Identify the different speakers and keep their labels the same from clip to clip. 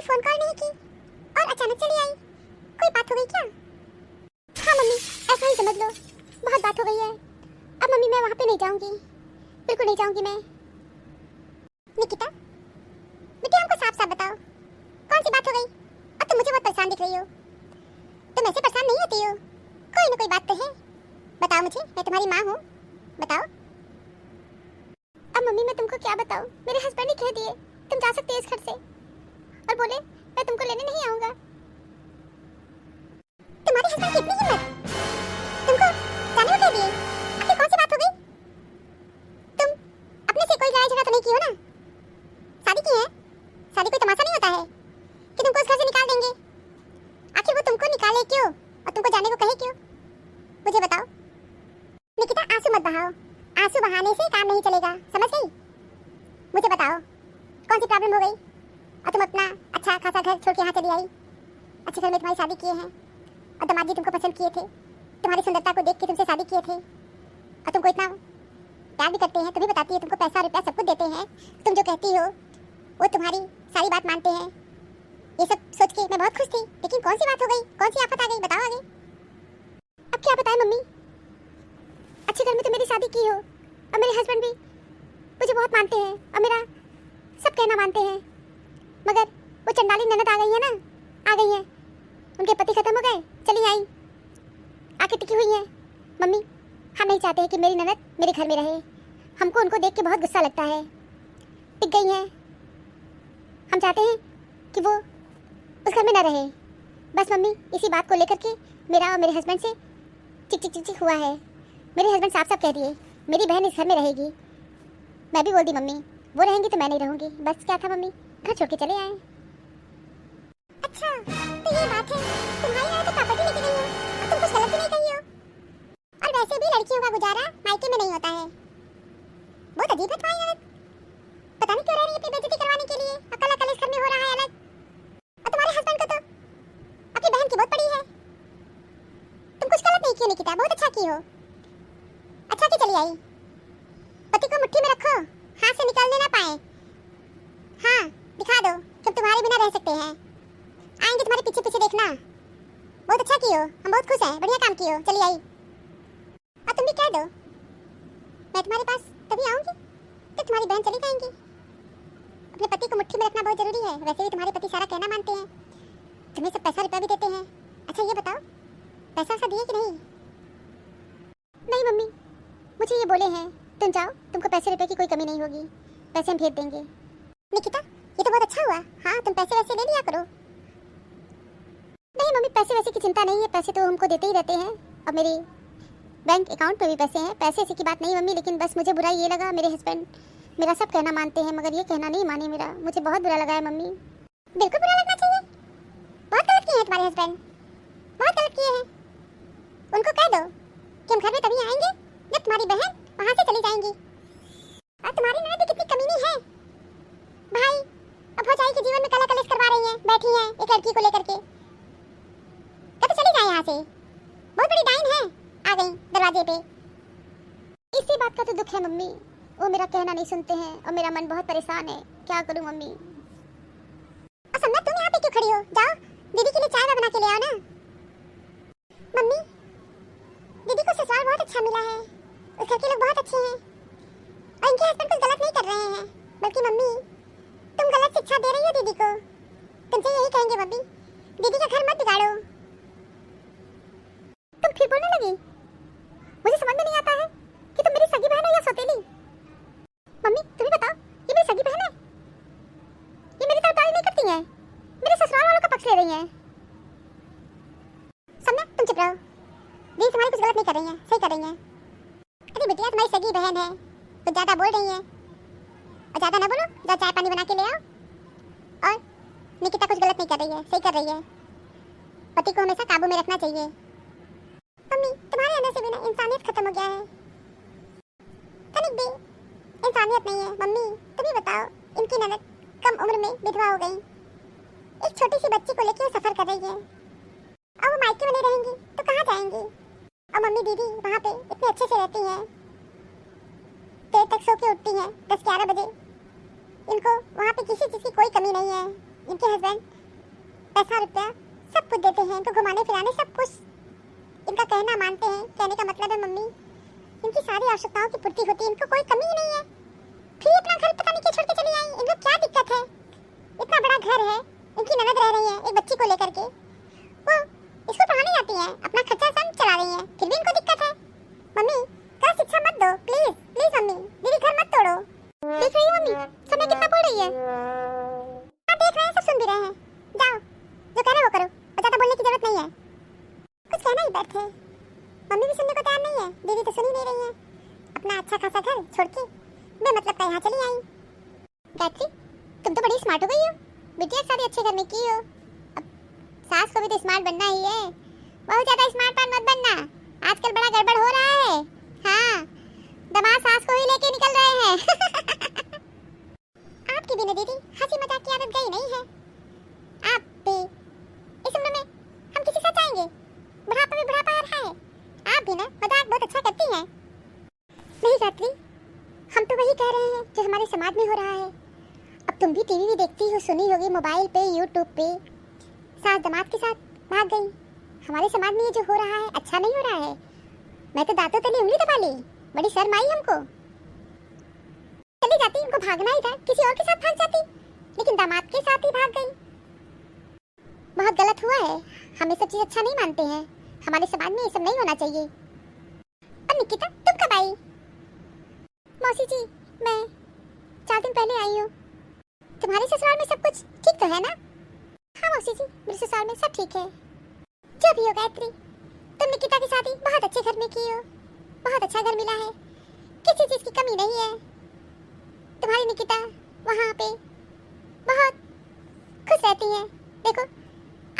Speaker 1: Phone call नहीं की और अचानक चली आई। कोई बात हो गई क्या? हाँ मम्मी, ऐसा ही समझ लो, बहुत बात हो गई है। अब मम्मी मैं वहाँ पे नहीं जाऊँगी, बिल्कुल नहीं जाऊँगी मैं। निकिता बेटी हमको साफ साफ बताओ, कौन सी बात हो गई? अब तुम मुझे बहुत परेशान दिख रही हो। तुम ऐसे परेशान नहीं होती हो, कोई ना कोई बात तो है। बताओ मुझे, मैं तुम्हारी माँ हूँ, बताओ। अब मम्मी मैं तुमको क्या बताऊँ, मेरे हस्बैंड ही कह दिए तुम जा सकती हो इस घर से, और बोले मैं तुमको लेने नहीं आऊँगा। तुम्हारे हस्बैंड की इतनी हिम्मत, तुमको जाने को कह दिए? आखिर कौन सी बात हो गई? तुम अपने से कोई लड़ाई झगड़ा तो नहीं की हो ना? शादी की है, शादी कोई तमाशा नहीं होता है कि तुमको इस घर से निकाल देंगे। आखिर वो तुमको निकाले क्यों और तुमको जाने को कहे क्यों, मुझे बताओ। निकिता आंसू मत बहाओ, आंसू बहाने से काम नहीं चलेगा, समझ गई? मुझे बताओ कौन सी प्रॉब्लम हो गई और तुम अपना अच्छा खासा घर छोड़ के यहाँ चली आई। अच्छे घर में तुम्हारी शादी किए हैं और दामाद जी तुमको पसंद किए थे, तुम्हारी सुंदरता को देख के तुमसे शादी किए थे, और तुमको इतना प्यार भी करते हैं। तुम्हें बताती है, तुमको पैसा रुपया सब कुछ देते हैं, तुम जो कहती हो वो तुम्हारी सारी बात मानते हैं। ये सब सोच के मैं बहुत खुश थी, लेकिन कौन सी बात हो गई, कौन सी आफत आ गई, बताओ आगे। अब क्या बताएं मम्मी, अच्छे घर में तो मेरी शादी की हो और मेरे हस्बैंड भी मुझे बहुत मानते हैं और मेरा सब कहना मानते हैं, मगर वो चंडाली ननद आ गई है ना, आ गई है, उनके पति खत्म हो गए, चली आई, आके टिकी हुई है। मम्मी हम नहीं चाहते हैं कि मेरी ननद मेरे घर में रहे, हमको उनको देख के बहुत गुस्सा लगता है, टिक गई हैं। हम चाहते हैं कि वो उस घर में न रहे। बस मम्मी इसी बात को लेकर के मेरा और मेरे हस्बैंड से चिक चिक चिक चिक हुआ है। मेरे हस्बैंड साफ साफ कह दिए मेरी बहन इस घर में रहेगी। मैं भी बोल दी मम्मी वो रहेंगी तो मैं नहीं रहूँगी। बस क्या था मम्मी, घर छोड़ के चले आए। अच्छा तो ये बात है, तुम्हारी यहाँ तो प्रॉपर्टी लेके गई हो और तुम कुछ गलत भी नहीं कही हो। और वैसे भी लड़कियों का गुजारा मायके में नहीं होता है। बहुत अजीब है तुम्हारी आदत, पता नहीं क्यों रह रही है अपनी बेइज्जती करवाने के लिए। अकल अकल इस घर में हो रहा है अलग, और तुम्हारे हस्बैंड को तो अपनी बहन की बहुत पड़ी है। तुम कुछ गलत नहीं की निकिता, बहुत अच्छा की हो, अच्छा की चली आई। पति को मुट्ठी में रखो, हाथ से निकलने ना पाए। हाँ दिखा दो कि तुम्हारे बिना रह सकते हैं, आएंगे तुम्हारे पीछे पीछे देखना। बहुत अच्छा की हो, हम बहुत खुश हैं, बढ़िया काम की हो, चली आई। और तुम भी कह दो मैं तुम्हारे पास तभी आऊंगी जब तुम्हारी बहन चली जाएंगी। अपने पति को मुट्ठी में रखना बहुत जरूरी है, वैसे भी तुम्हारे पति सारा कहना मानते हैं, तुम्हें सब पैसा रुपया भी देते हैं। अच्छा ये बताओ पैसा वैसा दिए कि नहीं? नहीं मम्मी मुझे ये बोले हैं तुम जाओ, तुमको पैसे रुपए की कोई कमी नहीं होगी, पैसे हम भेज देंगे। निकिता ये तो बहुत अच्छा हुआ, हाँ तुम पैसे वैसे ले लिया करो। नहीं मम्मी पैसे वैसे की चिंता नहीं है, पैसे तो हमको देते ही रहते हैं और मेरे बैंक अकाउंट में भी पैसे हैं, पैसे ऐसी की बात नहीं मम्मी। लेकिन बस मुझे बुरा ये लगा, मेरे हस्बैंड मेरा सब कहना मानते हैं मगर ये कहना नहीं माने मेरा, मुझे बहुत बुरा लगा है मम्मी। बिल्कुल बुरा लगना चाहिए, बहुत गलत किए हैं तुम्हारे हस्बैंड, बहुत गलत किए हैं। उनको कह दो कि हम घर में तभी आएंगे जब तुम्हारी बहन वहाँ से चली जाएंगी। और तुम्हारी ननद कितनी कमीनी है भाई, अब भौजाई के जीवन में कला कलेश करवा रही है, बैठी है एक लड़की को लेकर के। कब चली जाए यहाँ से, बहुत बड़ी डाइन है, आ गई दरवाजे पे। इसी बात का तो दुख है मम्मी, वो मेरा कहना नहीं सुनते हैं और मेरा मन बहुत परेशान है, क्या करूं मम्मी। और समझ तुम यहाँ पे क्यों खड़ी हो, जाओ दीदी के लिए चाय बना के ले आओ ना। मम्मी दीदी को ससुराल बहुत अच्छा मिला है, उस घर के लोग बहुत अच्छे हैं और इनके हस्बैंड कुछ गलत नहीं कर रहे हैं, बल्कि मम्मी तुम गलत शिक्षा दे रही हो दीदी को। तुमसे यही कहेंगे मम्मी दीदी का घर मत बिगाड़ो। तुम फिर बोलने लगी, मुझे समझ में नहीं आता है कि तुम मेरी सगी बहन हो या सौतेली। मम्मी तुम्हें बताओ ये मेरी सगी बहन है, ये मेरी तरफदारी नहीं करती है, मेरे ससुराल वालों का पक्ष ले रही है। समझा तुम चुप रहो, दीदी तुम्हारी कुछ गलत नहीं कर रही है, सही कर रही है। अरे बिटिया तुम्हारी सगी बहन है, कुछ ज्यादा बोल रही है, और ज्यादा ना बोलो, जा चाय पानी बना के ले आओ। और निकिता कुछ गलत नहीं कर रही है, सही कर रही है, पति को हमेशा काबू में रखना चाहिए। मम्मी तुम्हारे अंदर से भी ना इंसानियत खत्म हो गया है, तनिक भी इंसानियत नहीं है। मम्मी तुम ही बताओ, इनकी ननद कम उम्र में विधवा हो गई, एक छोटी सी बच्ची को लेकर सफर कर रही है, और वो मायके में नहीं रहेंगी तो कहाँ जाएंगी। और मम्मी दीदी वहाँ पे इतने अच्छे से रहती हैं, देर तक सो के उठती हैं 10-11 बजे, इनको वहाँ पे किसी चीज़ की कोई कमी नहीं है। इनके हस्बैंड पैसा रुपया सब कुछ देते हैं, इनको घुमाने फिराने सब कुछ। इनका कहना मानते हैं, कहने का मतलब है मम्मी इनकी सारी आवश्यकताओं की पूर्ति होती है, इनको कोई कमी ही नहीं है। फिर अपना घर पता नहीं क्यों छोड़ के चली आई, इनको क्या दिक्कत है? इतना बड़ा घर है, इनकी ननद रह रही है एक बच्ची को लेकर के, वो इसको पढ़ाने जाती है, अपना खर्चा सब चला रही है, फिर भी इनको दिक्कत है। मम्मी क्या शिक्षा मत दो प्लीज प्लीज मम्मी, दीदी घर मत तोड़ो। देख रही हो मम्मी समय कितना बोल रही है। हाँ देख रहे हैं, सब सुन भी रहे हैं। जाओ जो कह रहे वो करो, ज्यादा बोलने की जरूरत नहीं है। कुछ कहना ही बैठे, मम्मी भी सुनने को तैयार नहीं है, दीदी तो सुन ही नहीं रही है। अपना अच्छा खासा घर छोड़ के बेमतलब का यहाँ चली आई। गायत्री तुम तो बड़ी स्मार्ट हो गई हो, बिटिया शादी अच्छे घर में की हो। अब सास को भी तो स्मार्ट बनना ही है, बहुत ज्यादा स्मार्ट मत बनना, आजकल बड़ा गड़बड़ हो रहा है। हाँ दमाद सास को ही लेके निकल रहे हैं। आपकी भी ना दीदी हंसी मजाक की आदत गई नहीं है। आप भी इस उम्र में हम किसी साथ जाएंगे, बुढ़ापा में बुढ़ापा आ रहा है, आप भी ना मजाक बहुत अच्छा करती हैं। नहीं गायत्री हम तो वही कह रहे हैं जो हमारे समाज में हो रहा है। अब तुम भी टीवी भी देखती हो, सुनी होगी मोबाइल पे यूट्यूब पे, सास दमाद के साथ भाग गई। हमारे समाज में ये जो हो रहा है अच्छा नहीं हो रहा है। मैं तो दांतों तले उंगली दबा ली, बड़ी शर्म आई हमको। चली जाती, उनको भागना ही था, किसी और के साथ भाग जाती, लेकिन दामाद के साथ ही भाग गई। बहुत गलत हुआ है, हम ये सब चीज अच्छा नहीं मानते हैं, हमारे समाज में ये सब नहीं होना चाहिए। अब निकिता तुम कब आई? मौसी जी मैं 4 दिन पहले आई हूँ। तुम्हारे ससुराल में सब कुछ ठीक तो है ना? हाँ मौसी जी मेरे ससुराल में सब ठीक है। जो भी हो गायत्री, तुम निकिता की शादी बहुत अच्छे घर में की हो, बहुत अच्छा घर मिला है, किसी चीज की कमी नहीं है। तुम्हारी निकिता वहाँ पे बहुत खुश रहती है। देखो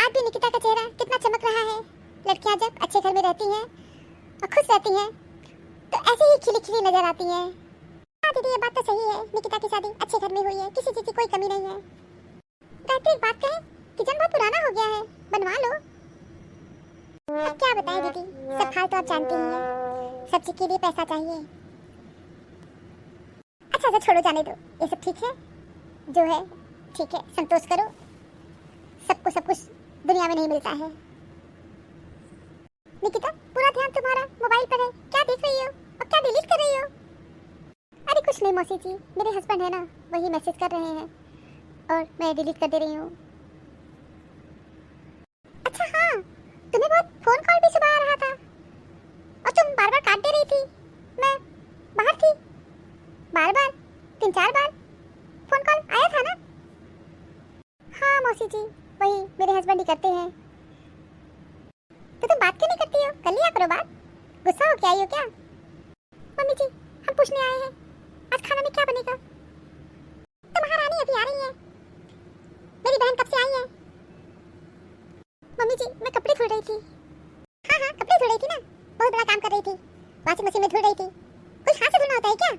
Speaker 1: आज भी निकिता का चेहरा कितना चमक रहा है। लड़कियां जब अच्छे घर में रहती हैं और खुश रहती हैं तो ऐसे ही खिली खिली नजर आती हैं। हाँ दीदी ये बात तो सही है, निकिता की शादी अच्छे घर में हुई है, किसी चीज की कोई कमी नहीं है। गायत्री एक बात कहें, किचन बहुत पुराना हो गया है, बनवा लो। अब क्या बताएं दीदी, सब हाल तो आप जानती ही हैं, सब चीज के लिए पैसा चाहिए। अच्छा छोड़ो जाने दो, ये सब ठीक है जो है ठीक है, संतोष करो, सबको सब कुछ दुनिया में नहीं मिलता है। निकिता पूरा ध्यान तुम्हारा मोबाइल पर है, क्या देख रही हो और क्या डिलीट कर रही हो? अरे कुछ नहीं मौसी जी, मेरे हस्बैंड है ना वही मैसेज कर रहे हैं और मैं डिलीट कर दे रही हूँ। अच्छा हाँ तुम्हें बहुत फोन कॉल भी सुबह आ रहा था और तुम बार बार काट दे रही थी। मैं बाहर थी, बार बार 3-4 बार फोन कॉल आया था ना? हाँ मौसी जी वही मेरे हस्बैंड ही करते हैं। तो तुम बात क्यों नहीं करती हो, कर लिया करो बात, गुस्सा हो के आई हो क्या? मम्मी जी हम पूछने आए हैं आज खाना में क्या बनेगा। तो महारानी अभी आ रही है, मेरी बहन कब से आई है? मम्मी जी मैं कपड़े धुल रही थी। हाँ कपड़े धुल रही थी ना, बहुत बड़ा काम कर रही थी, वॉशिंग मशीन में धुल रही थी। कुछ हाथ से धुलना होता है क्या?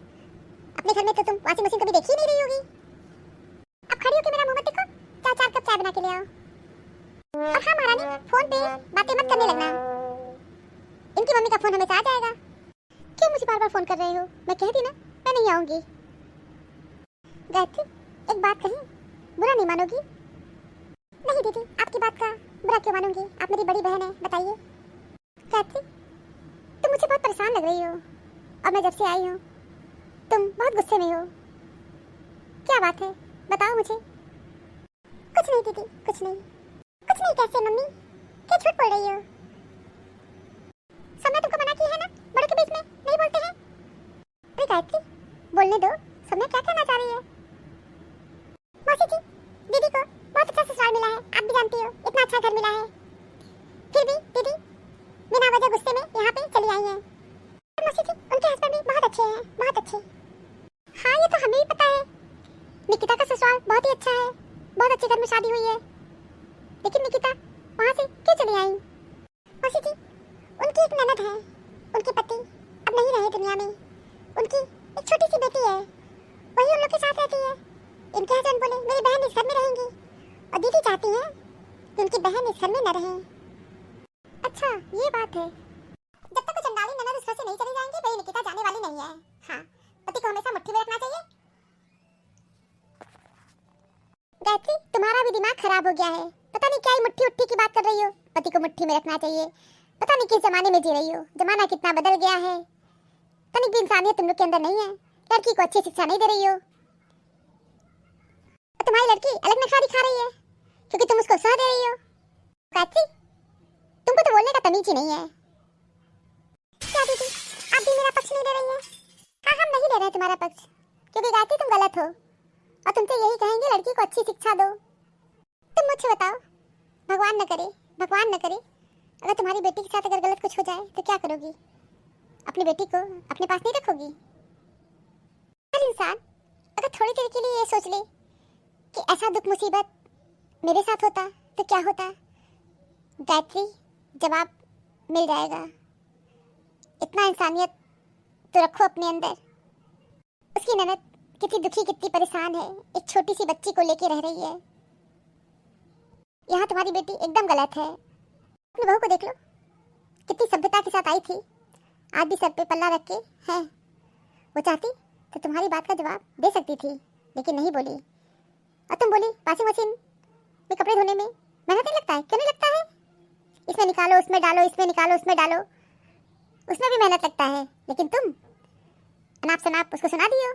Speaker 1: अपने घर में तो तुम वॉशिंग मशीन कभी देखी ही नहीं रही होगी। अब खड़ी होकर मेरा मुंह मत देखो, 4 कप चाय बना के ले आओ। और हाँ महारानी फोन पे बातें मत करने लगना, इनकी मम्मी का फोन हमेशा आ जाएगा। क्यों मुझे बार बार फोन कर रहे हो? मैं कह दी ना मैं नहीं आऊंगी। गायत्री एक बात कही, बुरा नहीं मानोगी? नहीं दीदी आपकी बात का बुरा क्यों मानूंगी, आप मेरी बड़ी बहन है, बताइए। गायत्री तुम मुझे बहुत परेशान लग रही हो और मैं जब से आई हूँ तुम बहुत गुस्से में हो, क्या बात है बताओ मुझे। कुछ नहीं दीदी कुछ नहीं। कुछ नहीं कैसे मम्मी, क्या झूठ बोल रही हो? सौम्या तुमको मना की है ना, बड़ों के बीच में नहीं बोलते हैं। अरे गायत्री बोलने दो, सौम्या क्या कहना चाह रही है? मौसी जी दीदी को बहुत अच्छा ससुराल मिला है, आप भी जानती हो इतना अच्छा घर मिला है, फिर भी दीदी बिना वजह गुस्से में यहाँ पे चली आई है। मौसी जी उनके हस्बैंड भी बहुत अच्छे हैं, बहुत अच्छे। हाँ ये तो हमें भी पता है, निकिता का ससुराल बहुत ही अच्छा है, बहुत अच्छे घर में शादी हुई है, लेकिन निकिता वहाँ से क्यों चली आई? मौसी जी उनकी एक ननद है, उनके पति अब नहीं रहे दुनिया में, उनकी एक छोटी सी बेटी है, वही उन लोग के साथ रहती है। इनके हस्बैंड बोले मेरी बहन इस घर में रहेंगी और दीदी चाहती है कि उनकी बहन इस घर में न रहे। अच्छा ये बात है, जब तक वो चंडाली ननद उस घर से नहीं चली जाएंगी वही निकिता जाने वाली नहीं है। हाँ पति को हमेशा मुट्ठी में रखना चाहिए। गायत्री तुम्हारा भी दिमाग खराब हो गया है, तो पता नहीं क्या ही मुट्ठी उट्ठी की बात कर रही हो। पति को मुट्ठी में रखना चाहिए। पता नहीं किस जमाने में जी रही हो। जमाना कितना बदल गया है। तनिक भी इंसानियत तुम लोग के अंदर नहीं है। लड़की को अच्छी शिक्षा नहीं दे रही हो। तुम्हारी लड़की अलग नखरा दिखा रही है क्योंकि तुम उसको सह दे रही हो। गायत्री, तुमको तो बोलने का तमीज ही नहीं है। क्या दीदी, आप भी मेरा पक्ष नहीं ले रही हैं? हाँ, हम नहीं ले रहे तुम्हारा पक्ष, क्योंकि गायत्री तुम गलत हो और तुमसे यही कहेंगे लड़की को अच्छी शिक्षा दो। तुम मुझे बताओ, भगवान न करे, भगवान न करे, अगर तुम्हारी बेटी के साथ अगर गलत कुछ हो जाए तो क्या करोगी? अपनी बेटी को अपने पास नहीं रखोगी? हर इंसान अगर थोड़ी देर के लिए ये सोच ले कि ऐसा दुख मुसीबत मेरे साथ होता तो क्या होता, गायत्री जवाब मिल जाएगा। इतना इंसानियत तो रखो अपने अंदर। उसकी ननद कितनी दुखी, कितनी परेशान है, एक छोटी सी बच्ची को लेके रह रही है। यहाँ तुम्हारी बेटी एकदम गलत है। अपनी बहू को देख लो, कितनी सभ्यता के साथ आई थी, आज भी सर पे पल्ला रख के है। वो चाहती तो तुम्हारी बात का जवाब दे सकती थी, लेकिन नहीं बोली। और तुम बोली वॉशिंग मशीन में कपड़े धोने में मेहनत नहीं लगता है? क्यों नहीं लगता है? इसमें निकालो, उसमें डालो, इसमें निकालो, उसमें डालो, उसमें भी मेहनत लगता है। लेकिन तुम अनाप शनाप उसको सुना दियो।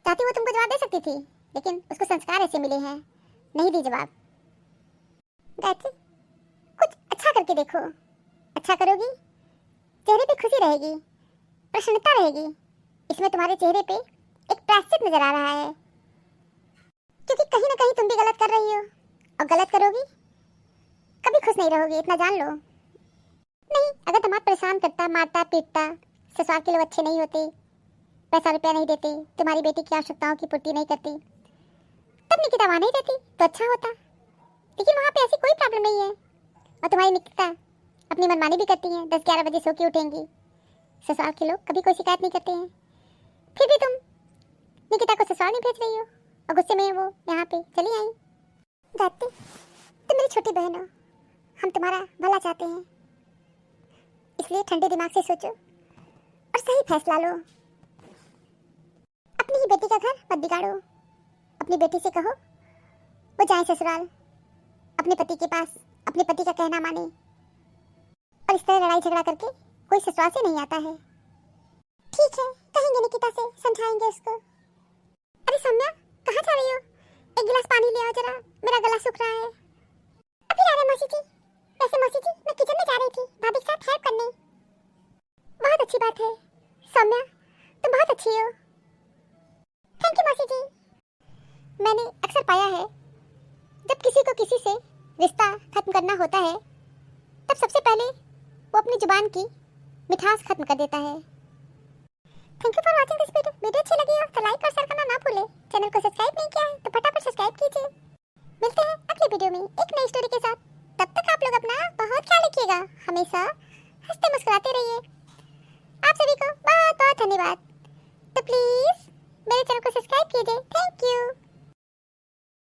Speaker 1: चाहती वो तुमको जवाब दे सकती थी, लेकिन उसको संस्कार ऐसे मिले हैं, नहीं दी जवाब। गायत्री, कुछ अच्छा करके देखो। अच्छा करोगी, चेहरे पे खुशी रहेगी, प्रसन्नता रहेगी। इसमें तुम्हारे चेहरे पे एक प्रायश्चित नजर आ रहा है, क्योंकि कहीं ना कहीं तुम भी गलत कर रही हो, और गलत करोगी कभी खुश नहीं रहोगी, इतना जान लो। नहीं, अगर तुम्हारा परेशान करता, मारता पीटता, ससुराल के लोग अच्छे नहीं होते, पैसा रुपया नहीं देते, तुम्हारी बेटी की आवश्यकताओं की पूर्ति नहीं करती, तब निकिता वहाँ नहीं रहती तो अच्छा होता। लेकिन वहाँ पे ऐसी कोई प्रॉब्लम नहीं है, और तुम्हारी निकिता अपनी मनमानी भी करती है। 10-11 बजे सो के उठेंगी। ससुराल के लोग कभी कोई शिकायत नहीं करते हैं, फिर भी तुम निकिता को ससुराल नहीं भेज रही हो, और गुस्से में वो यहाँ पे चली आई। गायत्री, तुम मेरी छोटी बहन हो, हम तुम्हारा भला चाहते हैं, इसलिए ठंडे दिमाग से सोचो और सही फैसला लो। अपनी ही बेटी का घर मत बिगाड़ो। अपनी बेटी से कहो वो जाए ससुराल, अपने पति के पास, अपने पति का कहना माने। और इस तरह लड़ाई झगड़ा करके कोई ससुराल से नहीं आता है। ठीक है, कहेंगे निकिता से, समझाएंगे उसको। अरे सौम्या, कहाँ जा रही हो? एक गिलास पानी ले आओ जरा, मेरा गला सूख रहा है। अभी आ रहे मौसी जी। वैसे मौसी जी, मैं किचन में जा रही थी भाभी के साथ हेल्प करने। बहुत अच्छी बात है सौम्या, तुम बहुत अच्छी हो। थैंक यू मौसी जी। मैंने अक्सर पाया है, जब किसी को किसी से रिश्ता खत्म करना होता है, तब सबसे पहले वो अपनी जुबान की मिठास खत्म कर देता है। Thank you for watching this video. Video अच्छी लगी हो तो लाइक और शेयर करना ना भूलें। चैनल को सब्सक्राइब नहीं किया है तो फटाफट सब्सक्राइब कीजिए। मिलते हैं अगली वीडियो में एक नई स्टोरी।